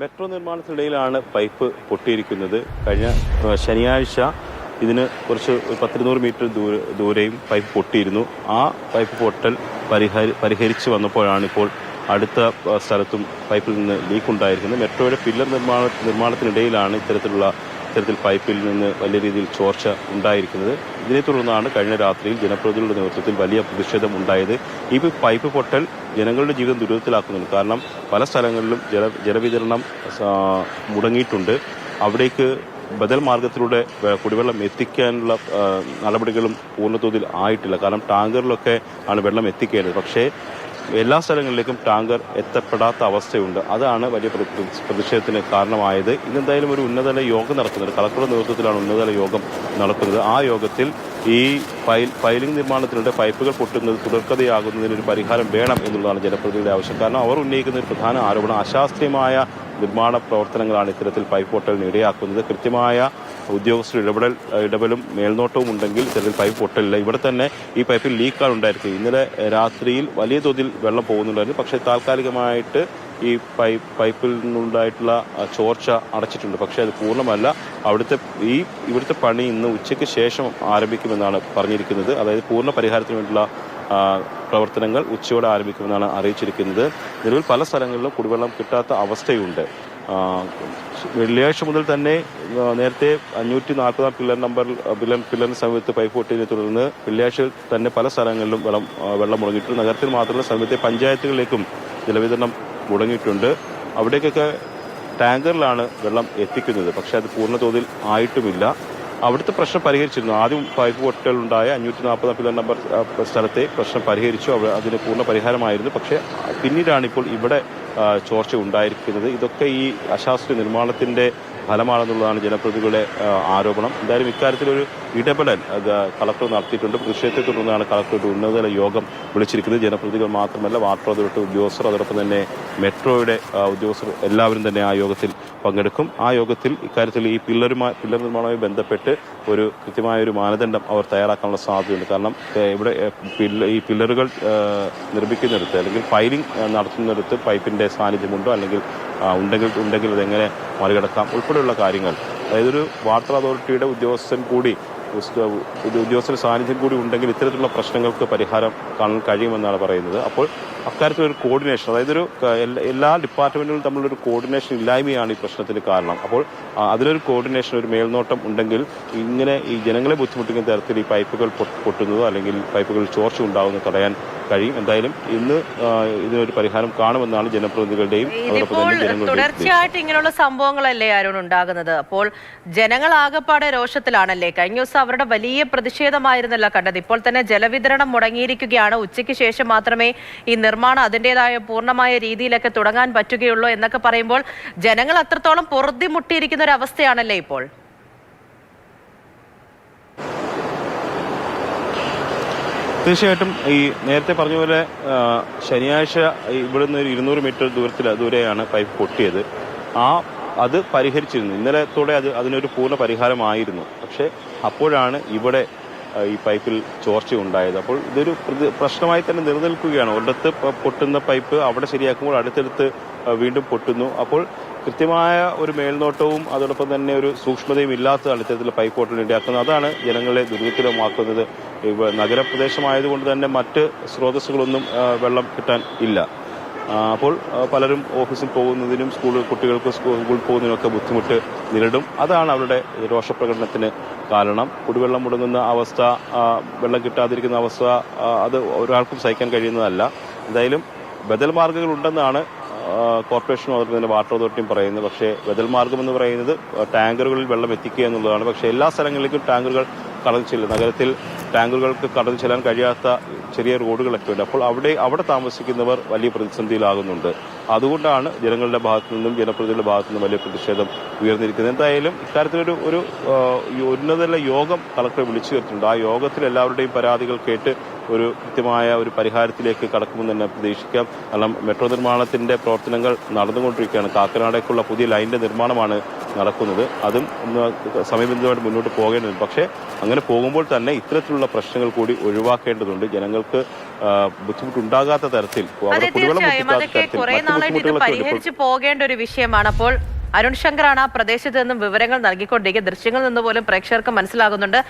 Metro നിർമ്മാണത്തിനിടയിലാണ് pipe പൊട്ടിയിരിക്കുന്നത്. കഴിഞ്ഞ ശനിയാഴ്ച ഇതിന് കുറച്ച് 100-200 മീറ്റർ ദൂരെയും പൈപ്പ് പൊട്ടിയിരുന്നു. ആ പൈപ്പ് പൊട്ടൽ പരിഹരിച്ച് വന്നപ്പോഴാണ് ഇപ്പോൾ അടുത്ത സ്ഥലത്തും പൈപ്പിൽ നിന്ന് ലീക്ക് ഉണ്ടായിരിക്കുന്നത്. മെട്രോയുടെ പില്ലർ നിർമ്മാണത്തിനിടയിലാണ് ഇത്തരത്തിൽ പൈപ്പിൽ നിന്ന് വലിയ രീതിയിൽ ചോർച്ച ഉണ്ടായിരിക്കുന്നത്. ഇതിനെ തുടർന്നാണ് കഴിഞ്ഞ രാത്രിയിൽ ജനപ്രതിനിധികളുടെ നേതൃത്വത്തിൽ വലിയ പ്രതിഷേധം ഉണ്ടായത്. ഈ പൈപ്പ് പൊട്ടൽ ജനങ്ങളുടെ ജീവിതം ദുരിതത്തിലാക്കുന്നുണ്ട്. കാരണം പല സ്ഥലങ്ങളിലും ജലവിതരണം മുടങ്ങിയിട്ടുണ്ട്. അവിടേക്ക് ബദൽ മാർഗത്തിലൂടെ കുടിവെള്ളം എത്തിക്കാനുള്ള നടപടികളും പൂർണ്ണതോതിൽ ആയിട്ടില്ല. കാരണം ടാങ്കറിലൊക്കെ ആണ് വെള്ളം എത്തിക്കേണ്ടത്. പക്ഷേ എല്ലാ സ്ഥലങ്ങളിലേക്കും ടാങ്കർ എത്തപ്പെടാത്ത അവസ്ഥയുണ്ട്. അതാണ് വലിയ പ്രതിഷേധത്തിന് കാരണമായത്. ഇന്നെന്തായാലും ഒരു ഉന്നതതല യോഗം നടക്കുന്നുണ്ട്. കളക്ടറുടെ നേതൃത്വത്തിലാണ് ഉന്നതതല യോഗം നടക്കുന്നത്. ആ യോഗത്തിൽ ഈ പൈലിംഗ് നിർമ്മാണത്തിലൂടെ പൈപ്പുകൾ പൊട്ടുന്നത് തുടർക്കഥയാകുന്നതിനൊരു പരിഹാരം വേണം എന്നുള്ളതാണ് ജനപ്രതിനിധിയുടെ ആവശ്യം. കാരണം അവർ ഉന്നയിക്കുന്ന ഒരു പ്രധാന ആരോപണം അശാസ്ത്രീയമായ നിർമ്മാണ പ്രവർത്തനങ്ങളാണ് ഇത്തരത്തിൽ പൈപ്പ് പൊട്ടലിന് ഇടയാക്കുന്നത്. കൃത്യമായ ഉദ്യോഗസ്ഥർ ഇടപെലും മേൽനോട്ടവും ഉണ്ടെങ്കിൽ ഇത്തരത്തിൽ പൈപ്പ് പൊട്ടലില്ല. ഇവിടെ തന്നെ ഈ പൈപ്പിൽ ലീക്കാണ് ഉണ്ടായിരിക്കുന്നത്. ഇന്നലെ രാത്രിയിൽ വലിയ തോതിൽ വെള്ളം പോകുന്നുണ്ടായിരുന്നു. പക്ഷേ താൽക്കാലികമായിട്ട് ഈ പൈപ്പിൽ നിന്നുണ്ടായിട്ടുള്ള ചോർച്ച അടച്ചിട്ടുണ്ട്. പക്ഷേ അത് പൂർണ്ണമല്ല. ഇവിടുത്തെ പണി ഇന്ന് ഉച്ചയ്ക്ക് ശേഷം ആരംഭിക്കുമെന്നാണ് പറഞ്ഞിരിക്കുന്നത്. അതായത് പൂർണ്ണ പരിഹാരത്തിന് വേണ്ടിയുള്ള പ്രവർത്തനങ്ങൾ ഉച്ചയോടെ ആരംഭിക്കുമെന്നാണ് അറിയിച്ചിരിക്കുന്നത്. നിലവിൽ പല സ്ഥലങ്ങളിലും കുടിവെള്ളം കിട്ടാത്ത അവസ്ഥയുണ്ട്. വെള്ളിയാഴ്ച മുതൽ തന്നെ നേരത്തെ 540 പില്ലറിന് സമീപത്ത് പൈപ്പ് പൊട്ടിയതിനെ തുടർന്ന് വെള്ളിയാഴ്ച തന്നെ പല സ്ഥലങ്ങളിലും വെള്ളം മുടങ്ങിയിട്ടുണ്ട്. നഗരത്തിൽ മാത്രമല്ല സമീപത്തെ പഞ്ചായത്തുകളിലേക്കും ജലവിതരണം മുടങ്ങിയിട്ടുണ്ട്. അവിടേക്കൊക്കെ ടാങ്കറിലാണ് വെള്ളം എത്തിക്കുന്നത്. പക്ഷെ അത് പൂർണ്ണതോതിൽ ആയിട്ടുമില്ല. അവിടുത്തെ പ്രശ്നം പരിഹരിച്ചിരുന്നു. ആദ്യം പൈപ്പ് പൊട്ടലുണ്ടായ 540 പില്ലർ നമ്പർ സ്ഥലത്തെ പ്രശ്നം പരിഹരിച്ചു. അതിന് പൂർണ്ണ പരിഹാരമായിരുന്നു. പക്ഷേ പിന്നീടാണ് ഇപ്പോൾ ഇവിടെ ചോർച്ച ഉണ്ടായിരിക്കുന്നത്. ഇതൊക്കെ ഈ അശാസ്ത്രീയ നിർമ്മാണത്തിന്റെ ഫലമാണെന്നുള്ളതാണ് ജനപ്രതിനിധികളുടെ ആരോപണം. എന്തായാലും ഇക്കാര്യത്തിലൊരു ഇടപെടൽ കളക്ടർ നടത്തിയിട്ടുണ്ട്. പ്രതിഷേധത്തെ തുടർന്നാണ് കളക്ടർ ഒരു ഉന്നതതല യോഗം വിളിച്ചിരിക്കുന്നത്. ജനപ്രതിനിധികൾ മാത്രമല്ല വാട്ടർ അതോറിറ്റി ഉദ്യോഗസ്ഥർ, അതോടൊപ്പം തന്നെ മെട്രോയുടെ ഉദ്യോഗസ്ഥർ എല്ലാവരും തന്നെ ആ യോഗത്തിൽ പങ്കെടുക്കും. ആ യോഗത്തിൽ ഇക്കാര്യത്തിൽ ഈ പില്ലർ നിർമ്മാണവുമായി ബന്ധപ്പെട്ട് ഒരു കൃത്യമായൊരു മാനദണ്ഡം അവർ തയ്യാറാക്കാനുള്ള സാധ്യതയുണ്ട്. കാരണം ഇവിടെ ഈ പില്ലറുകൾ നിർമ്മിക്കുന്നിടത്ത് അല്ലെങ്കിൽ പൈലിംഗ് നടത്തുന്നിടത്ത് പൈപ്പിന്റെ സാന്നിധ്യമുണ്ടോ അല്ലെങ്കിൽ ഉണ്ടെങ്കിൽ അതെങ്ങനെ മറികടക്കാം ഉൾപ്പെടെയുള്ള കാര്യങ്ങൾ. അതായത് ഒരു വാട്ടർ അതോറിറ്റിയുടെ ഉദ്യോഗസ്ഥരുടെ സാന്നിധ്യം കൂടി ഉണ്ടെങ്കിൽ ഇത്തരത്തിലുള്ള പ്രശ്നങ്ങൾക്ക് പരിഹാരം കാണാൻ കഴിയുമെന്നാണ് പറയുന്നത്. അപ്പോൾ അക്കാര്യത്തിലൊരു കോർഡിനേഷൻ, അതായത് എല്ലാ ഡിപ്പാർട്ട്മെന്റുകളും തമ്മിലൊരു കോർഡിനേഷൻ ഇല്ലായ്മയാണ് ഈ പ്രശ്നത്തിന് കാരണം. അപ്പോൾ അതിലൊരു കോർഡിനേഷൻ, ഒരു മേൽനോട്ടം ഉണ്ടെങ്കിൽ ഇങ്ങനെ ഈ ജനങ്ങളെ ബുദ്ധിമുട്ടിക്കുന്ന തരത്തിൽ ഈ പൈപ്പുകൾ പൊട്ടുന്നതോ അല്ലെങ്കിൽ പൈപ്പുകളിൽ ചോർച്ച ഉണ്ടാകുന്നത് തടയാൻ കഴിയും. എന്തായാലും ഇന്ന് ഇതിനൊരു പരിഹാരം കാണുമെന്നാണ് ജനപ്രതിനിധികളുടെയും തുടർച്ചയായിട്ട് ഇങ്ങനെയുള്ള സംഭവങ്ങളല്ലേ അരുൺ ഉണ്ടാകുന്നത്. അപ്പോൾ ജനങ്ങൾ ആകെപ്പാടെ രോഷത്തിലാണല്ലേ. കഴിഞ്ഞ ദിവസം അവരുടെ വലിയ പ്രതിഷേധമായിരുന്നല്ലോ കണ്ടത്. ഇപ്പോൾ തന്നെ ജലവിതരണം മുടങ്ങിയിരിക്കുകയാണ്. ഉച്ചയ്ക്ക് ശേഷം മാത്രമേ ഈ നിർമ്മാണം അതിൻ്റെതായ പൂർണ്ണമായ രീതിയിലൊക്കെ തുടങ്ങാൻ പറ്റുകയുള്ളൂ എന്നൊക്കെ പറയുമ്പോൾ ജനങ്ങൾ അത്രത്തോളം പൊറുതിമുട്ടിയിരിക്കുന്ന ഒരു അവസ്ഥയാണല്ലേ ഇപ്പോൾ. തീർച്ചയായിട്ടും ഈ നേരത്തെ പറഞ്ഞ പോലെ ശനിയാഴ്ച ഇവിടുന്ന് ഒരു 200 മീറ്റർ ദൂരെയാണ് പൈപ്പ് പൊട്ടിയത്. അത് പരിഹരിച്ചിരുന്നു. ഇന്നലത്തോടെ അതിനൊരു പൂർണ്ണ പരിഹാരമായിരുന്നു. പക്ഷെ അപ്പോഴാണ് ഇവിടെ ഈ പൈപ്പിൽ ചോർച്ച ഉണ്ടായത്. അപ്പോൾ ഇതൊരു പ്രശ്നമായി തന്നെ നിലനിൽക്കുകയാണ്. ഒരിടത്ത് പൊട്ടുന്ന പൈപ്പ് അവിടെ ശരിയാക്കുമ്പോൾ അടുത്തടുത്ത് വീണ്ടും പൊട്ടുന്നു. അപ്പോൾ കൃത്യമായ ഒരു മേൽനോട്ടവും അതോടൊപ്പം തന്നെ ഒരു സൂക്ഷ്മതയും ഇല്ലാത്തതാണ് ഇത്തരത്തിലുള്ള പൈപ്പ് പൊട്ടൽ ഇടയാക്കുന്നത്. അതാണ് ജനങ്ങളെ ദുരിതത്തിലുമാക്കുന്നത്. നഗരപ്രദേശമായതുകൊണ്ട് തന്നെ മറ്റ് സ്രോതസ്സുകളൊന്നും വെള്ളം കിട്ടാൻ ഇല്ല. അപ്പോൾ പലരും ഓഫീസിൽ പോകുന്നതിനും കുട്ടികൾക്ക് സ്കൂളിൽ പോകുന്നതിനൊക്കെ ബുദ്ധിമുട്ട് നേരിടും. അതാണ് അവരുടെ രോഷപ്രകടനത്തിന് കാരണം. കുടിവെള്ളം മുടങ്ങുന്ന അവസ്ഥ, വെള്ളം കിട്ടാതിരിക്കുന്ന അവസ്ഥ അത് ഒരാൾക്കും സഹിക്കാൻ കഴിയുന്നതല്ല. എന്തായാലും ബദൽ മാർഗ്ഗങ്ങൾ ഉണ്ടെന്നാണ് കോർപ്പറേഷനും അതുപോലെ തന്നെ വാട്ടർ അതോറിറ്റിയും പറയുന്നത്. പക്ഷേ ബദൽ മാർഗ്ഗം എന്ന് പറയുന്നത് ടാങ്കറുകളിൽ വെള്ളം എത്തിക്കുക എന്നുള്ളതാണ്. പക്ഷേ എല്ലാ സ്ഥലങ്ങളിലേക്കും ടാങ്കറുകൾ കടന്നു ചെല്ലും. നഗരത്തിൽ ടാങ്കറുകൾക്ക് കടന്നു ചെല്ലാൻ കഴിയാത്ത ചെറിയ റോഡുകളൊക്കെ ഉണ്ട്. അപ്പോൾ അവിടെ താമസിക്കുന്നവർ വലിയ പ്രതിസന്ധിയിലാകുന്നുണ്ട്. അതുകൊണ്ടാണ് ജനങ്ങളുടെ ഭാഗത്തു നിന്നും ജനപ്രതിനിധികളുടെ ഭാഗത്തു നിന്നും വലിയ പ്രതിഷേധം ഉയർന്നിരിക്കുന്നത്. എന്തായാലും ഇക്കാര്യത്തിലൊരു ഉന്നതതല യോഗം കളക്ടർ വിളിച്ചു ചേർത്തിട്ടുണ്ട്. ആ യോഗത്തിൽ എല്ലാവരുടെയും പരാതികൾ കേട്ട് ഒരു കൃത്യമായ ഒരു പരിഹാരത്തിലേക്ക് കടക്കുമെന്ന് തന്നെ പ്രതീക്ഷിക്കാം. കാരണം മെട്രോ നിർമ്മാണത്തിന്റെ പ്രവർത്തനങ്ങൾ നടന്നുകൊണ്ടിരിക്കുകയാണ്. കാക്കനാടേക്കുള്ള പുതിയ ലൈനിന്റെ നിർമ്മാണമാണ് നടക്കുന്നത്. അതും സമയബന്ധിതമായിട്ട് മുന്നോട്ട് പോകേണ്ടതുണ്ട്. പക്ഷേ അങ്ങനെ പോകുമ്പോൾ തന്നെ ഇത്തരത്തിലുള്ള പ്രശ്നങ്ങൾ കൂടി ഒഴിവാക്കേണ്ടതുണ്ട്. ജനങ്ങൾക്ക് ബുദ്ധിമുട്ടുണ്ടാകാത്ത തരത്തിൽ തീർച്ചയായും അതൊക്കെ കുറെ നാളായിട്ട് ഇത് പരിഹരിച്ചു പോകേണ്ട ഒരു വിഷയമാണ്. അപ്പോൾ അരുൺ ശങ്കറാണ് ആ പ്രദേശത്ത് നിന്നും വിവരങ്ങൾ നൽകിക്കൊണ്ടിരിക്കുക. ദൃശ്യങ്ങളിൽ നിന്ന് പോലും പ്രേക്ഷകർക്ക് മനസ്സിലാകുന്നുണ്ട്.